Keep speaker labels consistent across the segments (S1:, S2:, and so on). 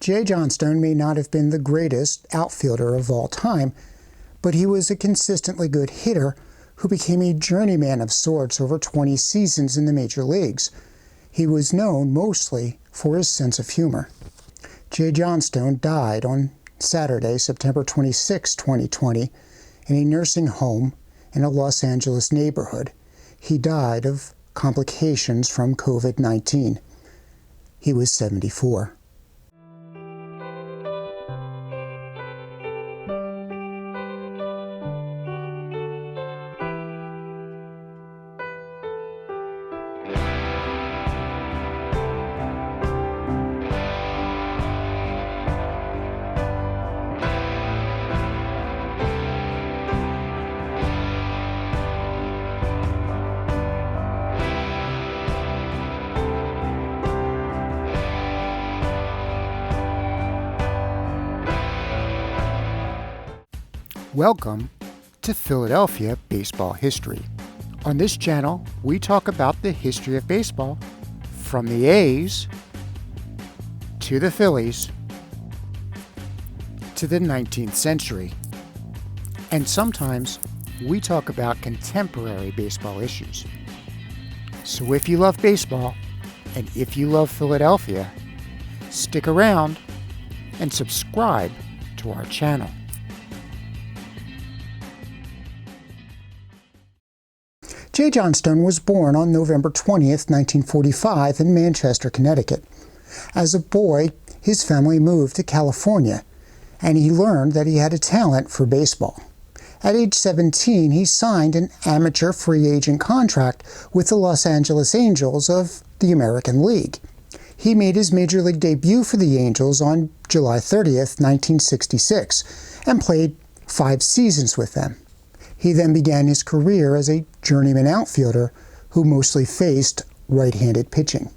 S1: Jay Johnstone may not have been the greatest outfielder of all time, but he was a consistently good hitter who became a journeyman of sorts over 20 seasons in the major leagues. He was known mostly for his sense of humor. Jay Johnstone died on Saturday, September 26, 2020, in a nursing home in a Los Angeles neighborhood. He died of complications from COVID-19. He was 74. Welcome to Philadelphia Baseball History. On this channel, we talk about the history of baseball from the A's to the Phillies to the 19th century. And sometimes we talk about contemporary baseball issues. So if you love baseball and if you love Philadelphia, stick around and subscribe to our channel. Jay Johnstone was born on November 20th, 1945 in Manchester, Connecticut. As a boy, his family moved to California, and he learned that he had a talent for baseball. At age 17, he signed an amateur free agent contract with the Los Angeles Angels of the American League. He made his major league debut for the Angels on July 30th, 1966, and played 5 seasons with them. He then began his career as a journeyman outfielder who mostly faced right-handed pitching.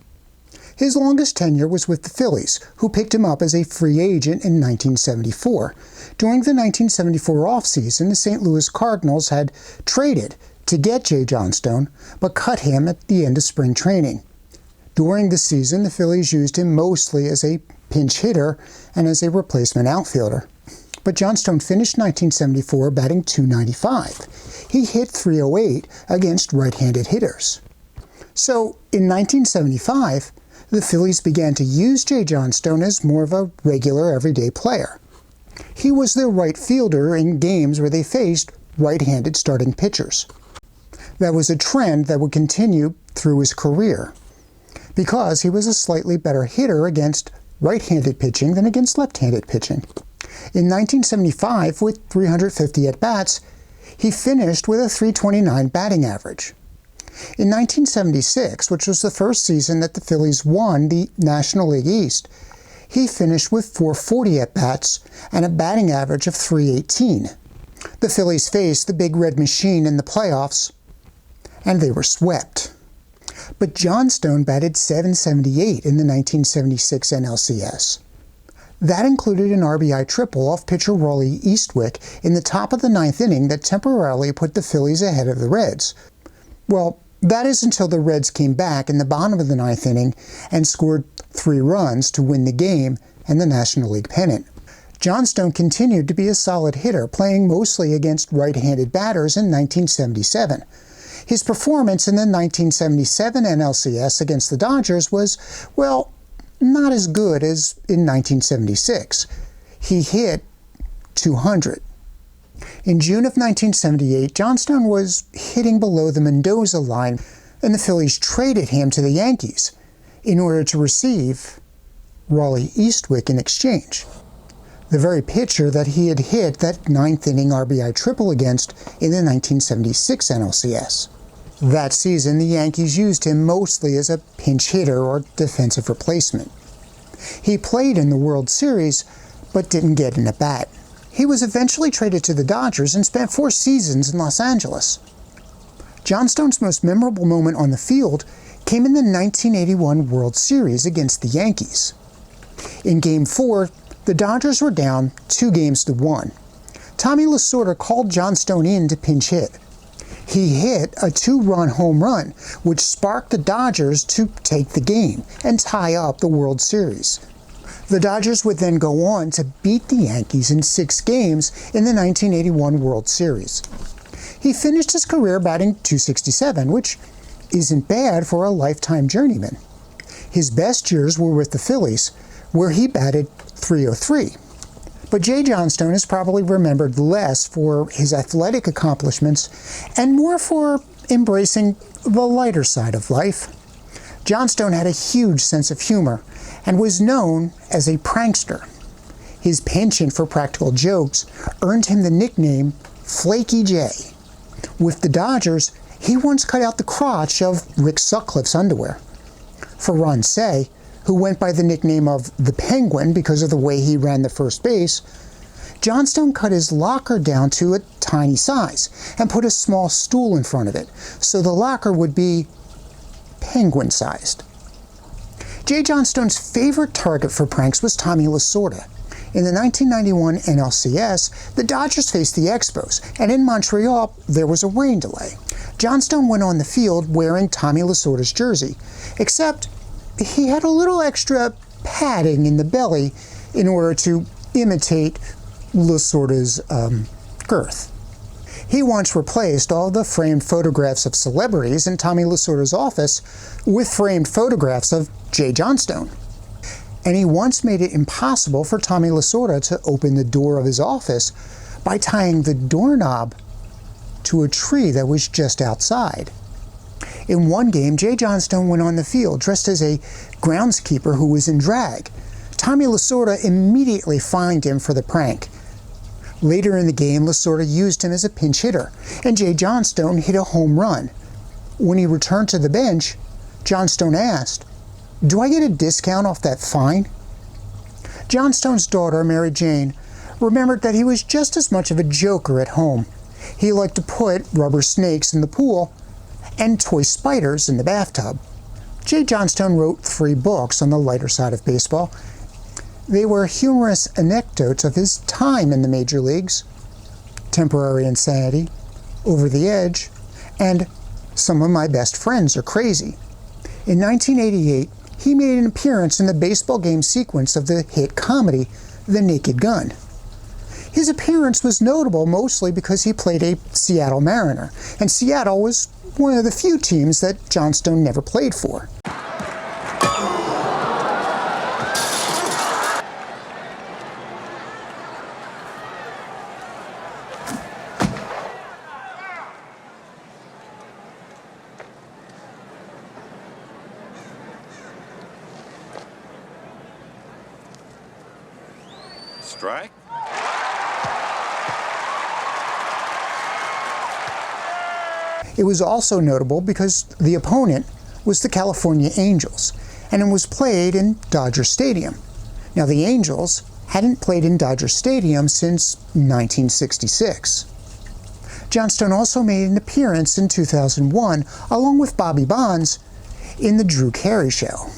S1: His longest tenure was with the Phillies, who picked him up as a free agent in 1974. During the 1974 offseason, the St. Louis Cardinals had traded to get Jay Johnstone, but cut him at the end of spring training. During the season, the Phillies used him mostly as a pinch hitter and as a replacement outfielder. But Johnstone finished 1974 batting .295. He hit .308 against right-handed hitters. So, in 1975, the Phillies began to use Jay Johnstone as more of a regular, everyday player. He was their right fielder in games where they faced right-handed starting pitchers. That was a trend that would continue through his career, because he was a slightly better hitter against right-handed pitching than against left-handed pitching. In 1975, with 350 at-bats, he finished with a .329 batting average. In 1976, which was the first season that the Phillies won the National League East, he finished with 440 at-bats and a batting average of .318. The Phillies faced the Big Red Machine in the playoffs, and they were swept. But Johnstone batted .778 in the 1976 NLCS. That included an RBI triple off pitcher Raleigh Eastwick in the top of the 9th inning that temporarily put the Phillies ahead of the Reds. Well, that is until the Reds came back in the bottom of the 9th inning and scored 3 runs to win the game and the National League pennant. Johnstone continued to be a solid hitter, playing mostly against right-handed batters in 1977. His performance in the 1977 NLCS against the Dodgers was, well, not as good as in 1976. He hit .200. In June of 1978, Johnstone was hitting below the Mendoza line, and the Phillies traded him to the Yankees in order to receive Raleigh Eastwick in exchange, the very pitcher that he had hit that 9th inning RBI triple against in the 1976 NLCS. That season, the Yankees used him mostly as a pinch hitter or defensive replacement. He played in the World Series, but didn't get an at-bat. He was eventually traded to the Dodgers and spent 4 seasons in Los Angeles. Johnstone's most memorable moment on the field came in the 1981 World Series against the Yankees. In Game 4, the Dodgers were down 2-1. Tommy Lasorda called Johnstone in to pinch hit. He hit a 2-run home run, which sparked the Dodgers to take the game and tie up the World Series. The Dodgers would then go on to beat the Yankees in 6 games in the 1981 World Series. He finished his career batting .267, which isn't bad for a lifetime journeyman. His best years were with the Phillies, where he batted .303. But Jay Johnstone is probably remembered less for his athletic accomplishments and more for embracing the lighter side of life. Johnstone had a huge sense of humor and was known as a prankster. His penchant for practical jokes earned him the nickname Flaky J. With the Dodgers, he once cut out the crotch of Rick Sutcliffe's underwear. For Ron Cey, who went by the nickname of the Penguin because of the way he ran the first base, Johnstone cut his locker down to a tiny size and put a small stool in front of it, so the locker would be penguin-sized. Jay Johnstone's favorite target for pranks was Tommy Lasorda. In the 1991 NLCS, the Dodgers faced the Expos, and in Montreal, there was a rain delay. Johnstone went on the field wearing Tommy Lasorda's jersey, except he had a little extra padding in the belly in order to imitate Lasorda's girth. He once replaced all the framed photographs of celebrities in Tommy Lasorda's office with framed photographs of Jay Johnstone. And he once made it impossible for Tommy Lasorda to open the door of his office by tying the doorknob to a tree that was just outside. In one game, Jay Johnstone went on the field dressed as a groundskeeper who was in drag. Tommy Lasorda immediately fined him for the prank. Later in the game, Lasorda used him as a pinch hitter, and Jay Johnstone hit a home run. When he returned to the bench, Johnstone asked, "Do I get a discount off that fine?" Johnstone's daughter, Mary Jane, remembered that he was just as much of a joker at home. He liked to put rubber snakes in the pool and toy spiders in the bathtub. Jay Johnstone wrote 3 books on the lighter side of baseball. They were humorous anecdotes of his time in the major leagues: Temporary Insanity, Over the Edge, and Some of My Best Friends Are Crazy. In 1988, he made an appearance in the baseball game sequence of the hit comedy The Naked Gun. His appearance was notable mostly because he played a Seattle Mariner, and Seattle was one of the few teams that Johnstone never played for.
S2: Strike.
S1: It was also notable because the opponent was the California Angels, and it was played in Dodger Stadium. Now, the Angels hadn't played in Dodger Stadium since 1966. Johnstone also made an appearance in 2001, along with Bobby Bonds, in The Drew Carey Show.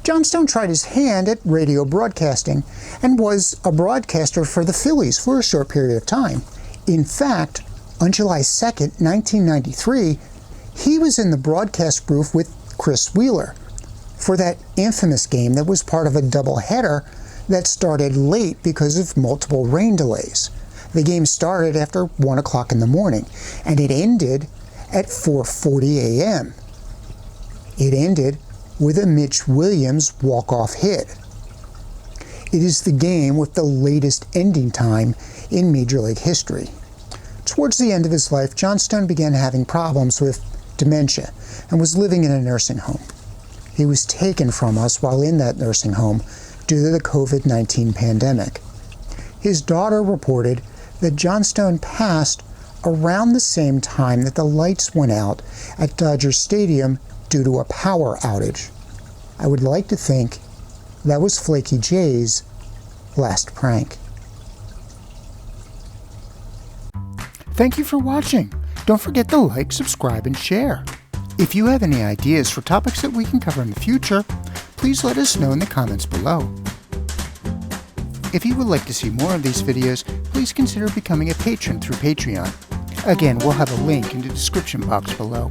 S1: Johnstone tried his hand at radio broadcasting and was a broadcaster for the Phillies for a short period of time. In fact, on July 2nd, 1993, he was in the broadcast booth with Chris Wheeler for that infamous game that was part of a doubleheader that started late because of multiple rain delays. The game started after 1 o'clock in the morning, and it ended at 4:40 a.m. It ended with a Mitch Williams walk-off hit. It is the game with the latest ending time in Major League history. Towards the end of his life, Johnstone began having problems with dementia and was living in a nursing home. He was taken from us while in that nursing home due to the COVID-19 pandemic. His daughter reported that Johnstone passed around the same time that the lights went out at Dodger Stadium due to a power outage. I would like to think that was Flaky Jay's last prank. Thank you for watching. Don't forget to like, subscribe, and share. If you have any ideas for topics that we can cover in the future, please let us know in the comments below. If you would like to see more of these videos, please consider becoming a patron through Patreon. Again, we'll have a link in the description box below.